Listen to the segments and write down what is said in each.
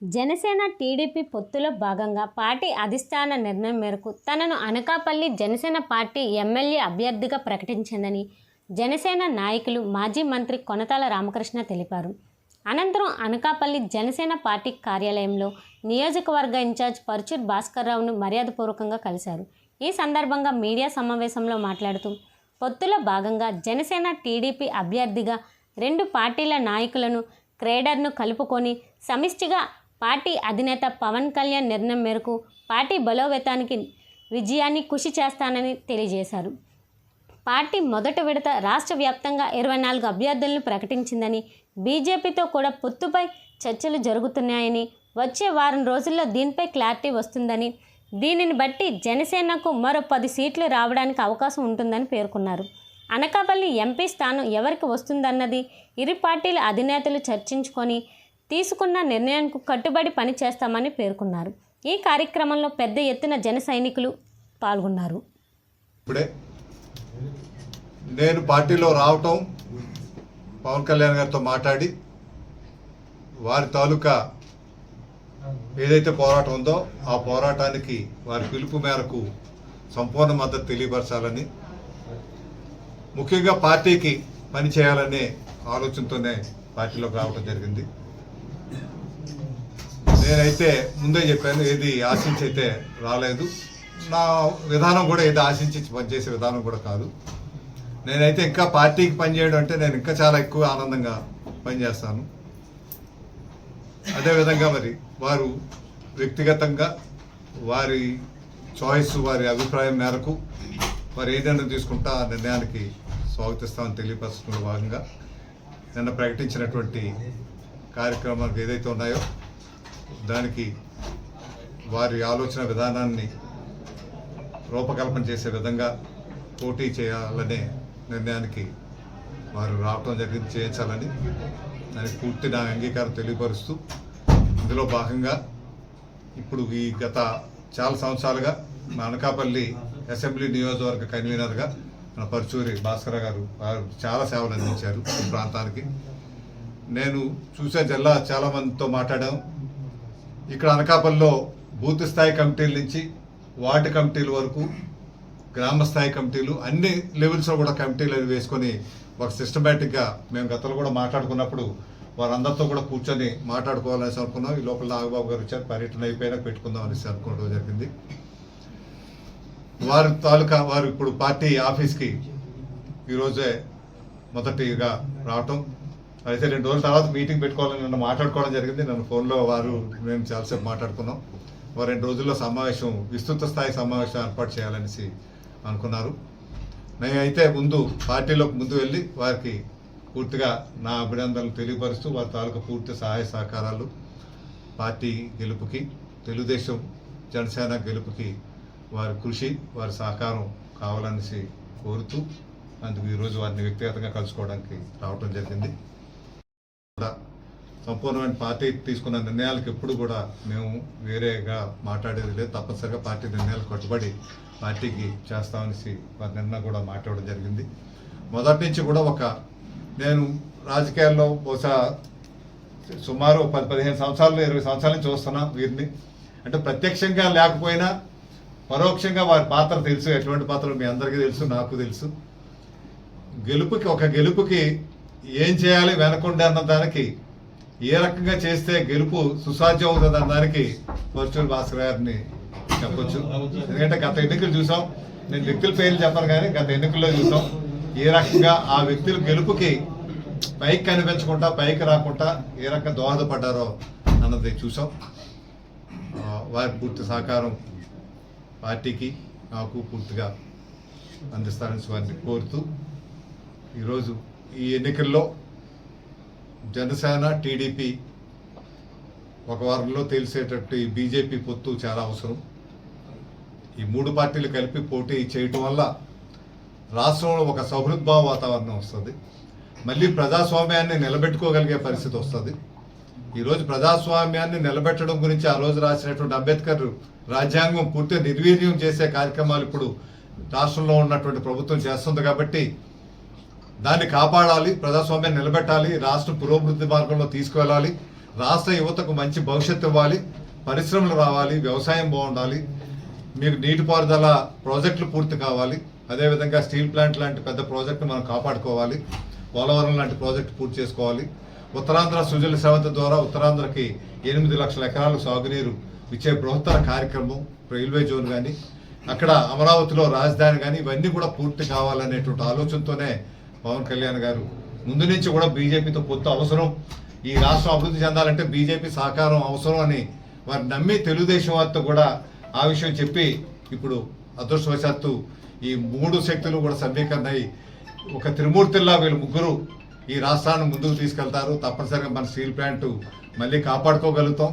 Janasena TDP పొత్తులో భాగంగా party అధిష్టాన నిర్ణయం మేరకు తనను అనకాపల్లి జనసేన పార్టీ ఎమ్మెల్యే అభ్యర్థిగా ప్రకటించిందని జనసేన నాయకులు మాజీ మంత్రి కొనతాల రామకృష్ణ తెలిపారు. అనంతరం అనకాపల్లి జనసేన పార్టీ కార్యాలయంలో నియోజకవర్గ ఇన్ఛార్జ్ పరుచూరి భాస్కర్రావును మర్యాదపూర్వకంగా కలిశారు. ఈ సందర్భంగా మీడియా సమావేశంలో మాట్లాడుతూ పొత్తులో భాగంగా జనసేన టీడీపీ అభ్యర్థిగా రెండు పార్టీల నాయకులను క్రేడర్ను కలుపుకొని సమిష్టిగా పార్టీ అధినేత పవన్ కళ్యాణ్ నిర్ణయం మేరకు పార్టీ బలోపేతానికి విజయాన్ని కృషి చేస్తానని తెలియజేశారు. పార్టీ మొదటి విడత రాష్ట్ర వ్యాప్తంగా 24 అభ్యర్థులను ప్రకటించిందని, బీజేపీతో కూడా పొత్తుపై చర్చలు జరుగుతున్నాయని, వచ్చే వారం రోజుల్లో దీనిపై క్లారిటీ వస్తుందని, దీనిని బట్టి జనసేనకు మరో 10 సీట్లు రావడానికి అవకాశం ఉంటుందని పేర్కొన్నారు. అనకాపల్లి ఎంపీ స్థానం ఎవరికి వస్తుందన్నది ఇరు పార్టీల అధినేతలు చర్చించుకొని తీసుకున్న నిర్ణయానికి కట్టుబడి పనిచేస్తామని పేర్కొన్నారు. ఈ కార్యక్రమంలో పెద్ద ఎత్తున జన సైనికులు పాల్గొన్నారు. ఇప్పుడే నేను పార్టీలో రావటం, పవన్ కళ్యాణ్ గారితో మాట్లాడి వారి తాలూకా ఏదైతే పోరాటం ఉందో ఆ పోరాటానికి వారి పిలుపు మేరకు సంపూర్ణ మద్దతు తెలియపరచాలని, ముఖ్యంగా పార్టీకి పనిచేయాలనే ఆలోచనతోనే పార్టీలోకి రావడం జరిగింది. నేనైతే ముందే చెప్పాను, ఏది ఆశించి అయితే రాలేదు. నా విధానం కూడా ఏది ఆశించి పనిచేసే విధానం కూడా కాదు. నేనైతే ఇంకా పార్టీకి పనిచేయడం అంటే నేను ఇంకా చాలా ఎక్కువ ఆనందంగా పనిచేస్తాను. అదేవిధంగా మరి వారు వ్యక్తిగతంగా వారి చాయిస్, వారి అభిప్రాయం మేరకు వారు ఏదైనా తీసుకుంటా ఆ నిర్ణయానికి స్వాగతిస్తామని తెలియపరచడంలో భాగంగా నిన్న ప్రకటించినటువంటి కార్యక్రమాలకు ఏదైతే ఉన్నాయో దానికి వారి ఆలోచన విధానాన్ని రూపకల్పన చేసే విధంగా పోటీ చేయాలనే నిర్ణయానికి వారు రావటం జరిగింది, చేయించాలని. దానికి పూర్తి నా అంగీకారం తెలియపరుస్తూ ఇందులో భాగంగా ఇప్పుడు ఈ గత చాలా సంవత్సరాలుగా మా అనకాపల్లి అసెంబ్లీ నియోజకవర్గ కన్వీనర్గా మన పరుచూరి భాస్కర్ గారు వారు చాలా సేవలు అందించారు ఈ ప్రాంతానికి. నేను చూసే జిల్లా చాలామందితో మాట్లాడాం. ఇక్కడ అనకాపల్లిలో బూత్ స్థాయి కమిటీల నుంచి వార్డు కమిటీల వరకు, గ్రామ స్థాయి కమిటీలు, అన్ని లెవెల్స్లో కూడా కమిటీలు అవి వేసుకొని ఒక సిస్టమేటిక్గా మేము గతంలో కూడా మాట్లాడుకున్నప్పుడు వారందరితో కూడా కూర్చొని మాట్లాడుకోవాలనేసి అనుకున్నాం. ఈ లోపల నాగబాబు గారు వచ్చారు, పర్యటన అయిపోయినా పెట్టుకుందాం అనేసి అనుకోవడం జరిగింది. వారి తాలూకా వారు ఇప్పుడు పార్టీ ఆఫీస్కి ఈరోజే మొదటిగా రావటం, అయితే 2 రోజుల తర్వాత మీటింగ్ పెట్టుకోవాలని నన్ను మాట్లాడుకోవడం జరిగింది. నన్ను ఫోన్లో వారు మేము చాలాసేపు మాట్లాడుకున్నాం. వారు 2 రోజుల్లో సమావేశం, విస్తృత స్థాయి సమావేశం ఏర్పాటు చేయాలనేసి అనుకున్నారు. నేనైతే పార్టీలోకి ముందు వెళ్ళి వారికి పూర్తిగా నా అభినందనలు తెలియపరుస్తూ వారి తాలూకా పూర్తి సహాయ సహకారాలు పార్టీ గెలుపుకి, తెలుగుదేశం జనసేన గెలుపుకి వారి కృషి, వారి సహకారం కావాలనేసి కోరుతూ అందుకు ఈరోజు వారిని వ్యక్తిగతంగా కలుసుకోవడానికి రావడం జరిగింది. సంపూర్ణమైన పార్టీ తీసుకున్న నిర్ణయాలకు ఎప్పుడు కూడా మేము వేరేగా మాట్లాడేది లేదు. తప్పనిసరిగా పార్టీ నిర్ణయాలకు కట్టుబడి పార్టీకి చేస్తామనేసి వారి నిన్న కూడా మాట్లాడడం జరిగింది. మొదటి నుంచి కూడా నేను రాజకీయాల్లో బహుశా సుమారు 10-15 సంవత్సరాలు 20 సంవత్సరాల నుంచి చూస్తున్నా వీరిని. అంటే ప్రత్యక్షంగా లేకపోయినా పరోక్షంగా వారి పాత్ర తెలుసు. ఎటువంటి పాత్ర మీ అందరికీ తెలుసు, నాకు తెలుసు. గెలుపుకి ఏం చేయాలి వెనకుండా అన్న దానికి, ఏ రకంగా చేస్తే గెలుపు సుసాధ్యం అవుతుంది అన్న దానికి పరుచూరి భాస్కర్ గారిని చెప్పొచ్చు. ఎందుకంటే గత ఎన్నికలు చూసాం, నేను వ్యక్తుల పేర్లు చెప్పను కానీ గత ఎన్నికల్లో చూసాం ఏ రకంగా ఆ వ్యక్తుల గెలుపుకి పైకి కనిపించకుండా, పైకి రాకుండా ఏ రకంగా దోహదపడ్డారో అన్నది చూసాం. వారి పూర్తి సహకారం పార్టీకి, నాకు పూర్తిగా అందిస్తారని వారిని కోరుతూ ఈరోజు ఈ ఎన్నికల్లో జనసేన టీడీపీ ఒక వారంలో తెలిసేటట్టు ఈ బీజేపీ పొత్తు చాలా అవసరం. ఈ 3 పార్టీలు కలిపి పోటీ చేయటం వల్ల రాష్ట్రంలో ఒక సౌహృద్భావ వాతావరణం వస్తుంది, మళ్ళీ ప్రజాస్వామ్యాన్ని నిలబెట్టుకోగలిగే పరిస్థితి వస్తుంది. ఈరోజు ప్రజాస్వామ్యాన్ని నిలబెట్టడం గురించి ఆ రోజు రాసినటువంటి అంబేద్కర్ రాజ్యాంగం పూర్తిగా నిర్వీర్యం చేసే కార్యక్రమాలు ఇప్పుడు రాష్ట్రంలో ఉన్నటువంటి ప్రభుత్వం చేస్తుంది. కాబట్టి దాన్ని కాపాడాలి, ప్రజాస్వామ్యాన్ని నిలబెట్టాలి, రాష్ట్ర పురోభివృద్ధి మార్గంలో తీసుకువెళ్ళాలి, రాష్ట్ర యువతకు మంచి భవిష్యత్తు ఇవ్వాలి, పరిశ్రమలు రావాలి, వ్యవసాయం బాగుండాలి, మీకు నీటిపారుదల ప్రాజెక్టులు పూర్తి కావాలి, అదేవిధంగా స్టీల్ ప్లాంట్ లాంటి పెద్ద ప్రాజెక్టు మనం కాపాడుకోవాలి, పోలవరం లాంటి ప్రాజెక్టు పూర్తి చేసుకోవాలి. ఉత్తరాంధ్ర సుజల సేవంత ద్వారా ఉత్తరాంధ్రకి 8 లక్షల ఎకరాలు సాగునీరు ఇచ్చే బృహత్తర కార్యక్రమం, రైల్వే జోన్ కానీ, అక్కడ అమరావతిలో రాజధాని కానీ, ఇవన్నీ కూడా పూర్తి కావాలనేటువంటి ఆలోచనతోనే పవన్ కళ్యాణ్ గారు ముందు నుంచి కూడా బీజేపీతో పొత్తు అవసరం, ఈ రాష్ట్రం అభివృద్ధి చెందాలంటే బీజేపీ సహకారం అవసరం అని వారు నమ్మి తెలుగుదేశం వారితో కూడా ఆ విషయం చెప్పి ఇప్పుడు అదృష్టవశాత్తు ఈ 3 శక్తులు కూడా సమీకరణ అయి ఒక త్రిమూర్తిల్లా వీళ్ళు ముగ్గురు ఈ రాష్ట్రాన్ని ముందుకు తీసుకెళ్తారు. తప్పనిసరిగా మన స్టీల్ ప్లాంట్ మళ్ళీ కాపాడుకోగలుగుతాం,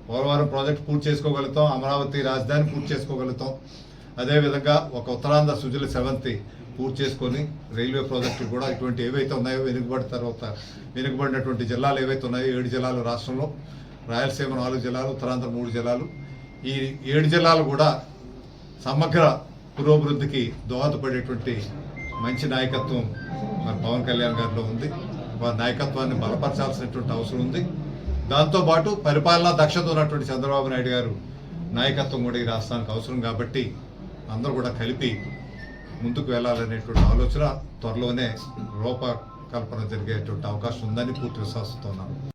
పోలవరం ప్రాజెక్ట్ పూర్తి చేసుకోగలుగుతాం, అమరావతి రాజధాని పూర్తి చేసుకోగలుగుతాం, అదేవిధంగా ఒక ఉత్తరాంధ్ర సుజల సెవంతి పూర్తి చేసుకొని రైల్వే ప్రాజెక్టులు కూడా ఇటువంటి ఏవైతే ఉన్నాయో వెనుకబడినటువంటి జిల్లాలు ఏవైతే ఉన్నాయో 7 జిల్లాలు రాష్ట్రంలో, రాయలసీమ 4 జిల్లాలు, ఉత్తరాంధ్ర 3 జిల్లాలు, ఈ 7 జిల్లాలు కూడా సమగ్ర పురోభివృద్ధికి దోహదపడేటువంటి మంచి నాయకత్వం మన పవన్ కళ్యాణ్ గారిలో ఉంది. వారి నాయకత్వాన్ని బలపరచాల్సినటువంటి అవసరం ఉంది. దాంతోపాటు పరిపాలనా దక్షత ఉన్నటువంటి చంద్రబాబు నాయుడు గారు నాయకత్వం కూడా ఈ రాష్ట్రానికి అవసరం. కాబట్టి అందరూ కూడా కలిపి ముందుకు వెళ్ళాలనేటువంటి ఆలోచన త్వరలోనే రూపకల్పన జరిగేటువంటి అవకాశం ఉందని పూర్తి విశ్వాసంతో ఉన్నాను.